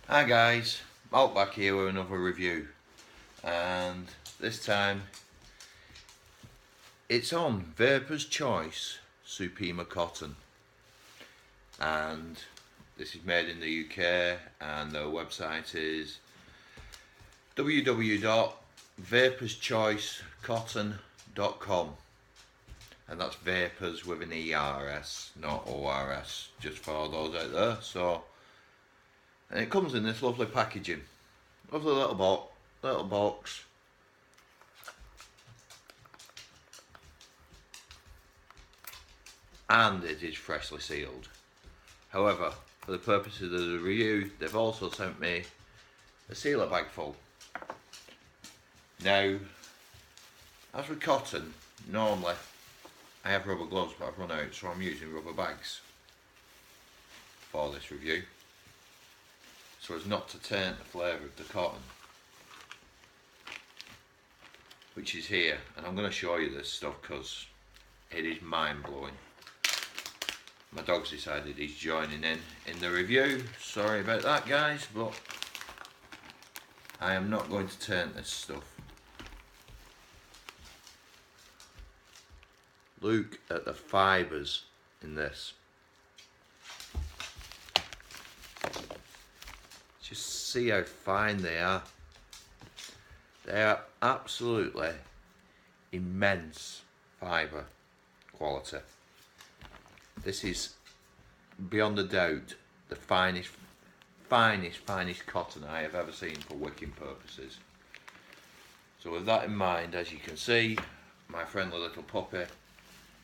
Hi guys, Mark back here with another review, and this time it's on Vapers Choice Supima Cotton, and this is made in the UK, and their website is www.vaperschoicecotton.com, and that's Vapers with an ERS, not ORS, just for those out there. And it comes in this lovely packaging, lovely little box, and it is freshly sealed. However, for the purposes of the review, they've also sent me a sealer bag full. Now, as with cotton, normally I have rubber gloves, but I've run out, so I'm using rubber bags for this review, so as not to taint the flavour of the cotton, which is here. And I'm going to show you this stuff because it is mind blowing. My dog's decided he's joining in the review. Sorry about that guys, but I am not going to taint this stuff. Look at the fibres in this. Just see how fine they are. They are absolutely immense fibre quality. This is beyond a doubt the finest cotton I have ever seen for wicking purposes. So with that in mind, as you can see, my friendly little puppy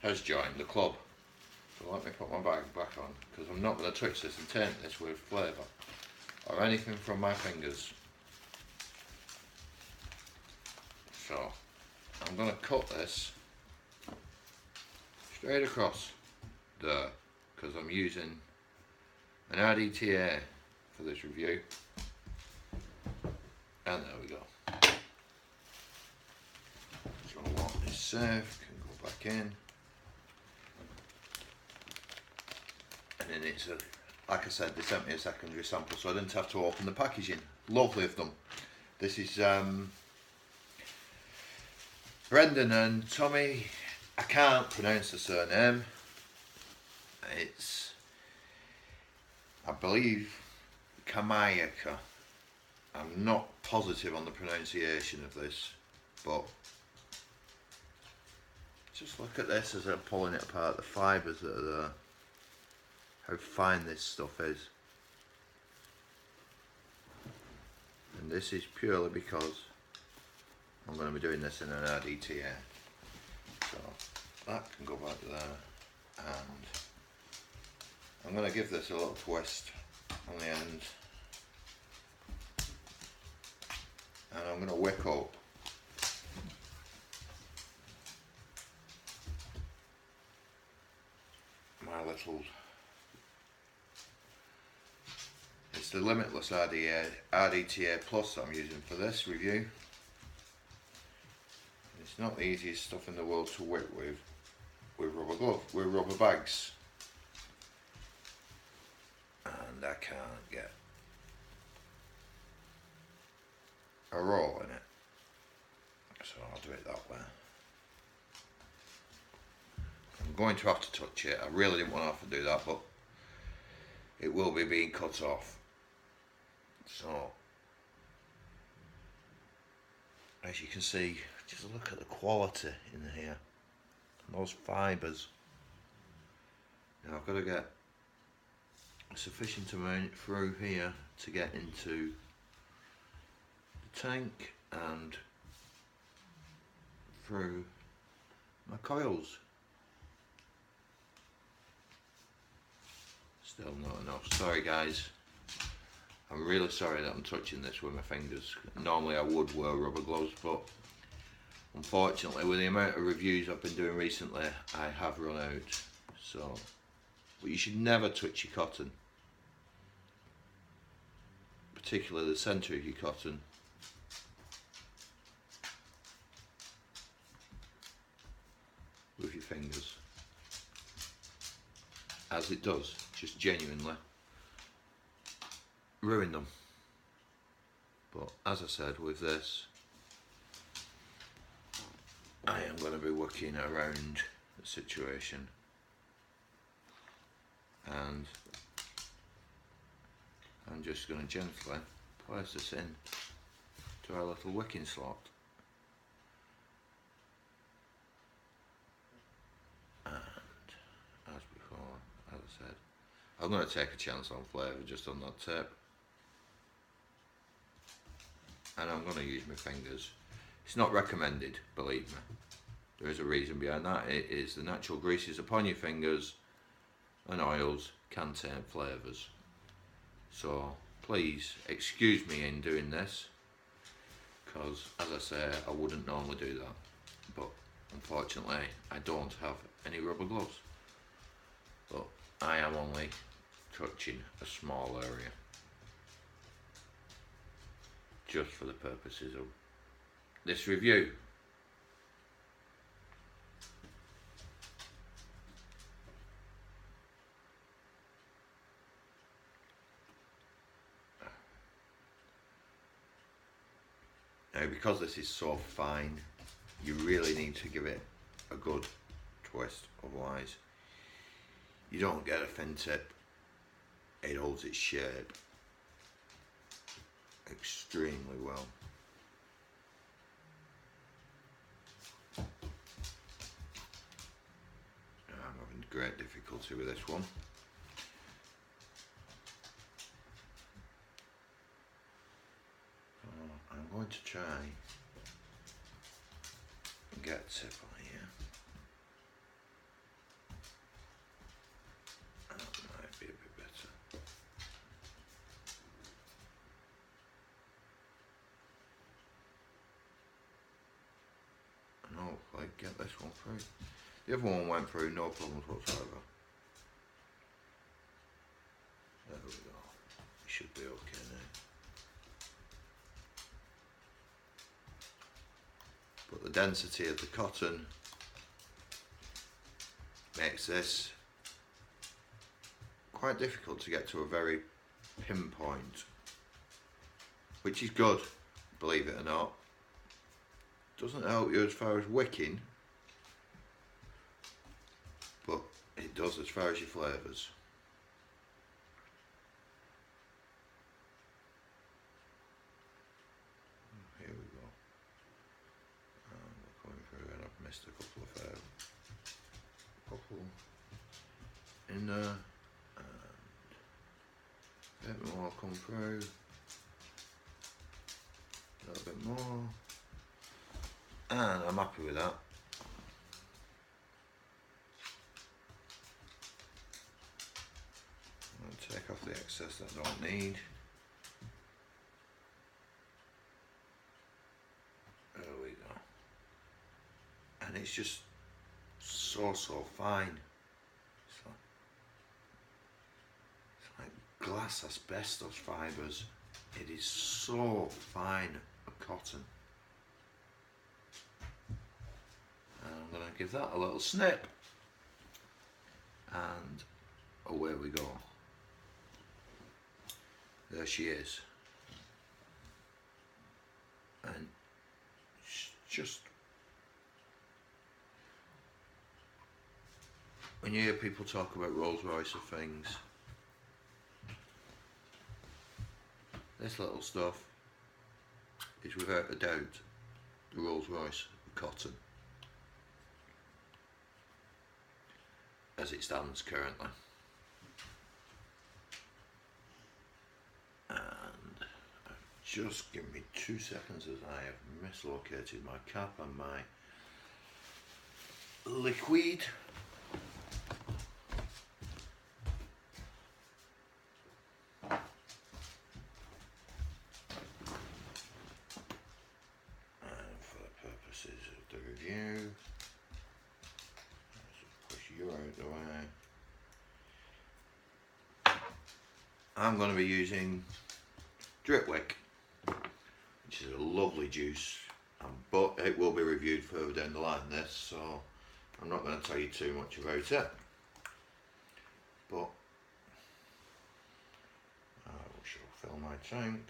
has joined the club. So let me put my bag back on, because I'm not going to touch this and taint this with flavour or anything from my fingers. So I'm going to cut this straight across there, because I'm using an RDTA for this review. And there we go. So what is safe can go back in. And then it's like I said, they sent me a secondary sample, so I didn't have to open the packaging. Lovely of them. This is Brendan and Tommy. I can't pronounce the surname. It's, I believe, Kamayaka. I'm not positive on the pronunciation of this, but just look at this as I'm pulling it apart, the fibres that are there. How fine this stuff is. And this is purely because I'm going to be doing this in an RDTA. So that can go back there, and I'm going to give this a little twist on the end, and I'm going to wick up my little, it's the Limitless RDTA Plus that I'm using for this review. It's not the easiest stuff in the world to wick with rubber bags, and I can't get a roll in it, so I'll do it that way. I'm going to have to touch it. I really didn't want to have to do that, but it will be being cut off. So as you can see, just look at the quality in here, those fibres. Now I've got to get a sufficient amount through here to get into the tank and through my coils. Still not enough. Sorry guys, I'm really sorry that I'm touching this with my fingers. Normally I would wear rubber gloves, but unfortunately with the amount of reviews I've been doing recently, I have run out. So, but you should never touch your cotton, particularly the centre of your cotton, with your fingers, as it does just genuinely ruin them. But as I said, with this, I am going to be working around the situation, and I'm just going to gently place this in to our little wicking slot. And as before, as I said, I'm going to take a chance on flavour just on that tip, and I'm going to use my fingers. It's not recommended, believe me. There is a reason behind that. It is the natural greases upon your fingers and oils can taint flavours. So please excuse me in doing this, because as I say, I wouldn't normally do that. But unfortunately, I don't have any rubber gloves. But I am only touching a small area, just for the purposes of this review. Now, because this is so fine, you really need to give it a good twist, otherwise you don't get a thin tip. It holds its shape extremely well. I'm having great difficulty with this one. I'm going to try and get a tip on here. That might be a bit better. And hopefully get this one through. The other one went through, no problems whatsoever. There we go. It should be okay now. But the density of the cotton makes this quite difficult to get to a very pinpoint, which is good, believe it or not. Doesn't help you as far as wicking, but it does as far as your flavours. Here we go. We're coming through, and I've missed a couple in there, and a bit more come through, a little bit more, and I'm happy with that. I'll take off the excess that I don't need. There we go. And it's just so fine. It's like glass asbestos fibres. It is so fine a cotton. And I'm going to give that a little snip, and away we go. There she is. And it's just, when you hear people talk about Rolls Royce of things, this little stuff is without a doubt the Rolls Royce of cotton, as it stands currently. And just give me 2 seconds as I have mislocated my cap and my liquid. And for the purposes of the review, let's push you out the way. I'm going to be using Dripwick, which is a lovely juice, but it will be reviewed further down the line, this, so I'm not going to tell you too much about it. But I shall fill my tank.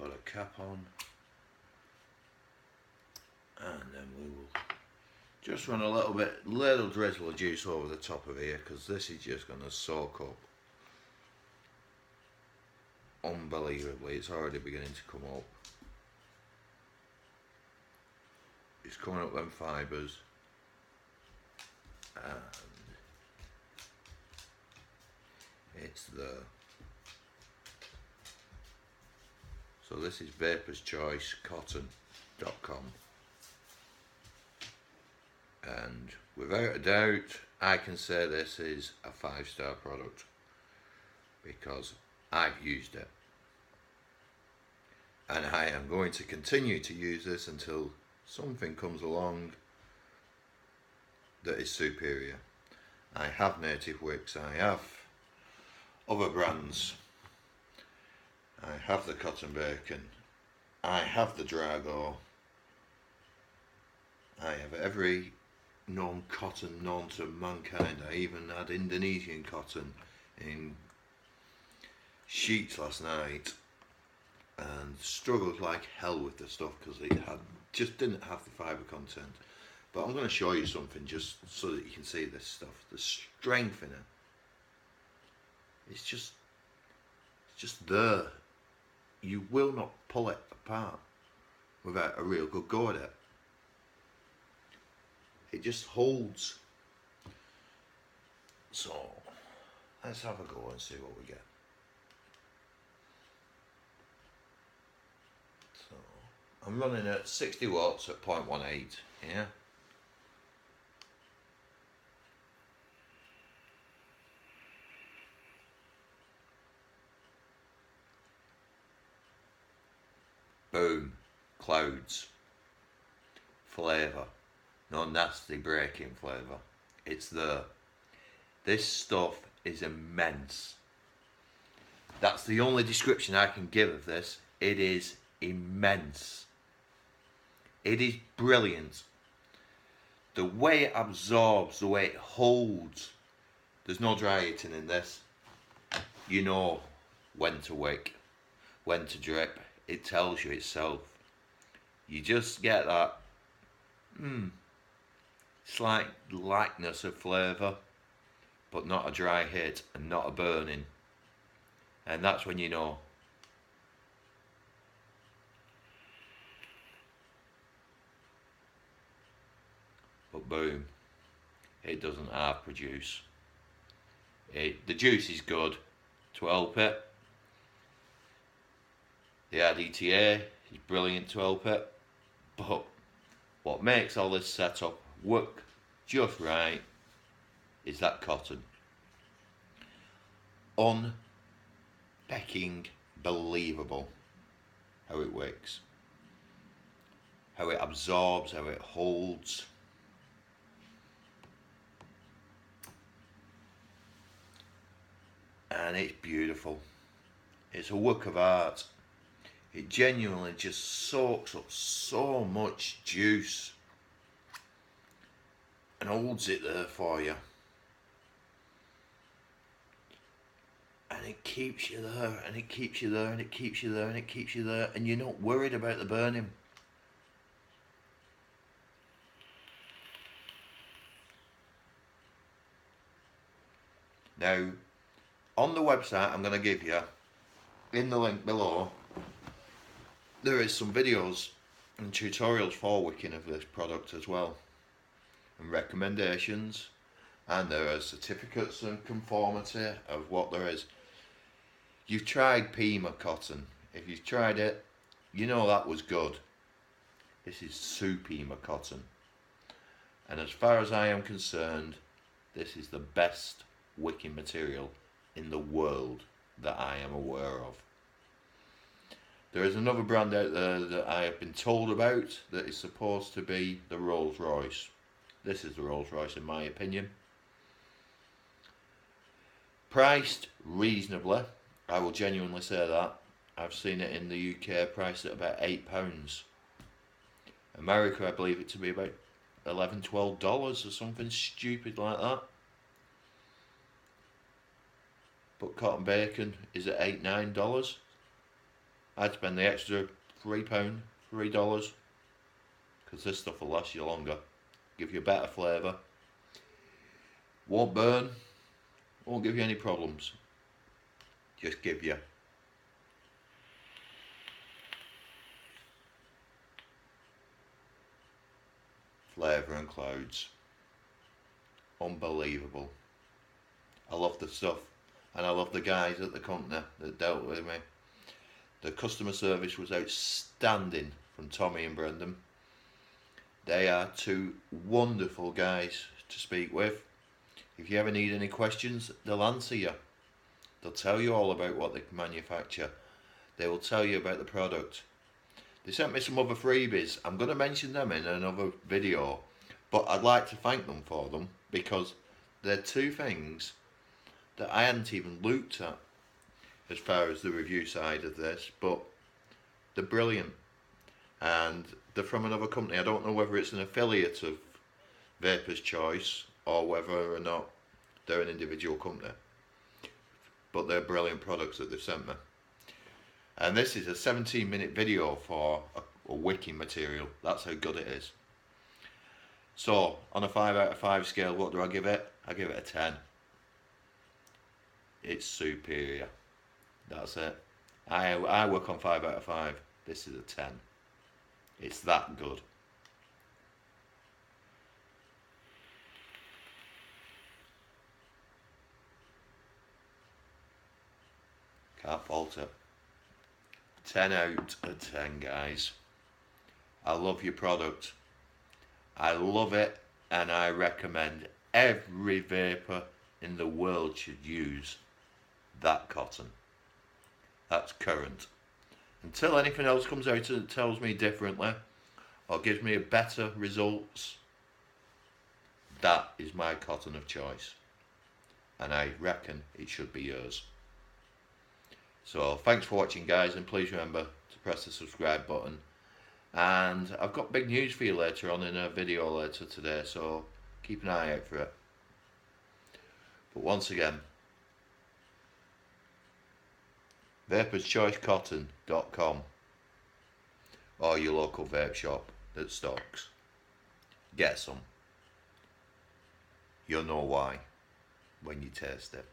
put a cap on, and then we will just run a little drizzle of juice over the top of here, because this is just going to soak up unbelievably. It's already beginning to come up. It's coming up them fibres, and it's there. So this is vaperschoicecotton.com, and without a doubt I can say this is a 5-star product, because I've used it, and I am going to continue to use this until something comes along that is superior. I have Native Wicks, I have other brands, I have the Cotton Bacon, I have the Drago, I have every known cotton known to mankind. I even had Indonesian cotton in sheets last night, and struggled like hell with the stuff because it just didn't have the fibre content. But I'm going to show you something just so that you can see this stuff. The strength in it. It's just there. You will not pull it apart without a real good go at it. It just holds. So let's have a go and see what we get. So I'm running at 60 watts at 0.18 here. Boom, clouds, flavour, no nasty breaking flavour, it's there. This stuff is immense. That's the only description I can give of this. It is immense. It is brilliant. The way it absorbs, the way it holds, there's no dry heating in this. You know when to wick, when to drip. It tells you itself. You just get that slight lightness of flavour, but not a dry hit and not a burning. And that's when you know. But boom, it doesn't half produce. The juice is good to help it. The RDTA is brilliant to help it, but what makes all this setup work just right is that cotton. Unbecking believable how it works, how it absorbs, how it holds. And it's beautiful. It's a work of art. It genuinely just soaks up so much juice and holds it there for you. And it keeps you there, and it keeps you there, and it keeps you there, and it keeps you there, and you're not worried about the burning. Now, on the website I'm going to give you, in the link below, there is some videos and tutorials for wicking of this product as well, and recommendations, and there are certificates and conformity of what there is. You've tried Pima cotton. If you've tried it, you know that was good. This is Supima cotton, and as far as I am concerned, this is the best wicking material in the world that I am aware of. There is another brand out there that I have been told about that is supposed to be the Rolls Royce. This is the Rolls Royce in my opinion. Priced reasonably, I will genuinely say that. I've seen it in the UK priced at about £8. America, I believe it to be about $11, $12 or something stupid like that. But Cotton Bacon is at $8, $9. I'd spend the extra £3, $3, because this stuff will last you longer, give you a better flavour, won't burn, won't give you any problems, just give you flavour and clouds. Unbelievable. I love the stuff, and I love the guys at the company that dealt with me. The customer service was outstanding from Tommy and Brendan. They are two wonderful guys to speak with. If you ever need any questions, they'll answer you. They'll tell you all about what they manufacture. They will tell you about the product. They sent me some other freebies. I'm going to mention them in another video, but I'd like to thank them for them, because they're two things that I hadn't even looked at as far as the review side of this, but they're brilliant, and they're from another company. I don't know whether it's an affiliate of Vapers Choice or whether or not they're an individual company, but they're brilliant products that they've sent me. And this is a 17-minute video for a wicking material. That's how good it is. So on a 5 out of 5 scale, what do I give it? I give it a 10. It's superior. That's it. I work on 5 out of 5. This is a 10. It's that good. Can't fault it. 10 out of 10, guys. I love your product. I love it, and I recommend every vapor in the world should use that cotton. That's current. Until anything else comes out that tells me differently or gives me a better results, that is my cotton of choice, and I reckon it should be yours. So thanks for watching, guys, and please remember to press the subscribe button. And I've got big news for you later on in a video later today, so keep an eye out for it. But once again, vaporschoicecotton.com or your local vape shop that stocks. Get some. You'll know why when you taste it.